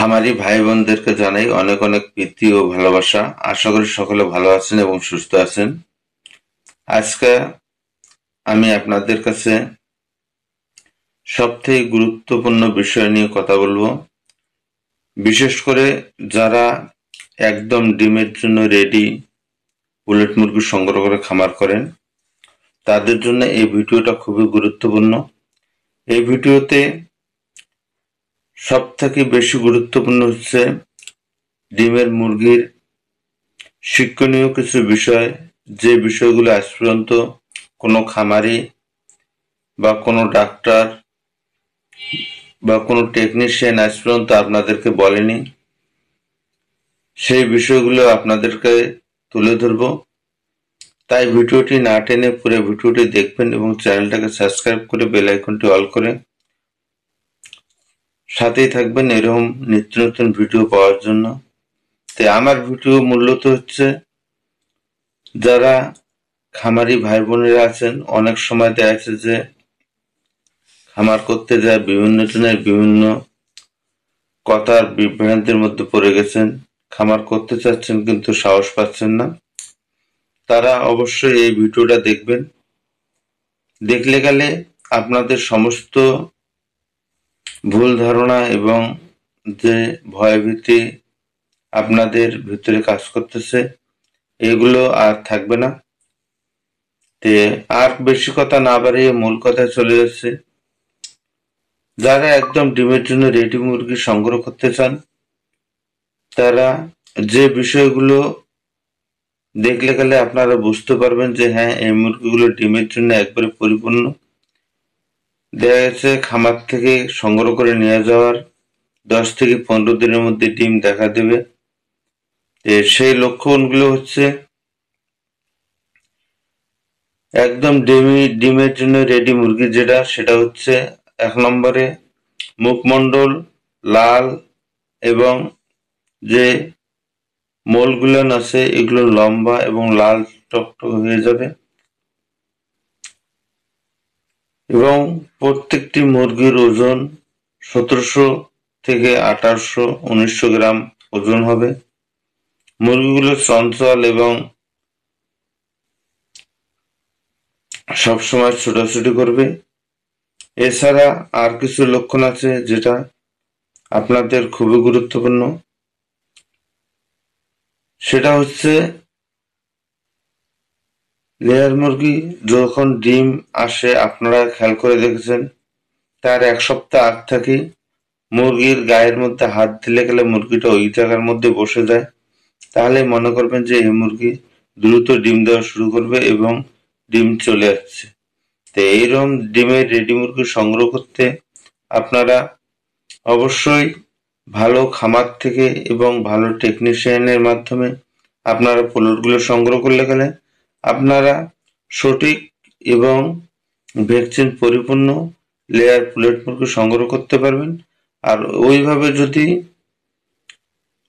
খামারি ভাই বোনদেরকে জানাই অনেক অনেক প্রীতি ও ভালোবাসা। আশা করি সকলে ভালো আছেন এবং সুস্থ আছেন। আজকে আমি আপনাদের কাছে সবথেকে গুরুত্বপূর্ণ বিষয় নিয়ে কথা বলবো। বিশেষ করে যারা একদম ডিমের জন্য রেডি পুলেট মুরগি সংগ্রহ করে খামার করেন, তাদের জন্য এই ভিডিওটা খুবই গুরুত্বপূর্ণ। এই ভিডিওতে সবথেকে বেশি গুরুত্বপূর্ণ হচ্ছে ডিমের মুরগির শিক্ষণীয় কিছু বিষয়, যে বিষয়গুলো আজ পর্যন্ত কোনো খামারি বা কোনো ডাক্তার বা কোনো টেকনিশিয়ান আজ পর্যন্ত আপনাদেরকে বলেনি, সেই বিষয়গুলো আপনাদেরকে তুলে ধরব। তাই ভিডিওটি না টেনে পুরো ভিডিওটি দেখবেন এবং চ্যানেলটাকে সাবস্ক্রাইব করে বেল আইকনটি অল করে সাথেই থাকবেন এরকম নিত্য নতুন ভিডিও পাওয়ার জন্য। তাই আমার ভিডিও মূলত হচ্ছে যারা খামারি ভাই বোনেরা আছেন, অনেক সময় দেখা যাচ্ছে যে খামার করতে যায় বিভিন্ন জনের বিভিন্ন কথার বিভ্রান্তির মধ্যে পড়ে গেছেন, খামার করতে চাচ্ছেন কিন্তু সাহস পাচ্ছেন না। তারা অবশ্যই এই ভিডিওটা দেখবেন। দেখলে গেলে আপনাদের সমস্ত ভুল ধারণা এবং যে ভয়ভীতি আপনাদের ভিতরে কাজ করতেছে, এগুলো আর থাকবে না। তে আর বেশি কথা না বাড়িয়ে মূল কথায় চলে যাচ্ছে। যারা একদম ডিমের জন্য রেডি মুরগি সংগ্রহ করতে চান, তারা যে বিষয়গুলো দেখলে গেলে আপনারা বুঝতে পারবেন যে হ্যাঁ, এই মুরগিগুলো ডিমের জন্য একবারে পরিপূর্ণ। দেখা গেছে খামার থেকে সংগ্রহ করে নিয়ে যাওয়ার 10 থেকে 15 দিনের মধ্যে ডিম দেখা দেবে। সেই লক্ষণগুলো হচ্ছে একদম ডিমের জন্য রেডি মুরগি যেটা, সেটা হচ্ছে 1 নম্বরে মুখমণ্ডল লাল এবং যে মোলগুলো আছে এগুলো লম্বা এবং লাল টকটক হয়ে যাবে এবং প্রত্যেকটি মুরগির ওজন 1700 থেকে 1800 1900 গ্রাম ওজন হবে। মুরগিগুলো চঞ্চল এবং সবসময় ছোটাছুটি করবে। এছাড়া আর কিছু লক্ষণ আছে যেটা আপনাদের খুবই গুরুত্বপূর্ণ। সেটা হচ্ছে লেয়ার মুরগি যখন ডিম আসে, আপনারা খেয়াল করে দেখেছেন, তার 1 সপ্তাহ আগ থেকে মুরগির গায়ের মধ্যে হাত দিলে গেলে মুরগিটা ওই জায়গার মধ্যে বসে যায়। তাহলে মনে করবেন যে এই মুরগি দ্রুত ডিম দেওয়া শুরু করবে এবং ডিম চলে আসছে। তো এইরকম ডিমের রেডি মুরগি সংগ্রহ করতে আপনারা অবশ্যই ভালো খামার থেকে এবং ভালো টেকনিশিয়ানের মাধ্যমে আপনারা পোলটগুলো সংগ্রহ করলে গেলে আপনারা সঠিক এবং ভ্যাকসিন পরিপূর্ণ লেয়ার পুলেট মুরগি সংগ্রহ করতে পারবেন। আর ওইভাবে যদি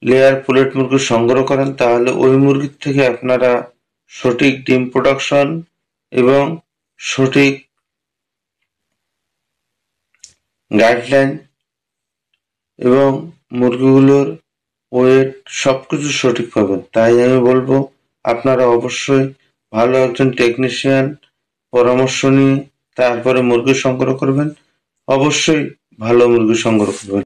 লেয়ার পুলেট মুরগি সংগ্রহ করেন, তাহলে ওই মুরগির থেকে আপনারা সঠিক ডিম প্রোডাকশন এবং সঠিক গাইডলাইন এবং মুরগিগুলোর ওয়েট সবকিছু সঠিক পাবেন। তাই আমি বলবো আপনারা অবশ্যই ভালো একজন টেকনিশিয়ান পরামর্শ নিয়ে তারপরে মুরগি সংগ্রহ করবেন। অবশ্যই ভালো মুরগি সংগ্রহ করবেন।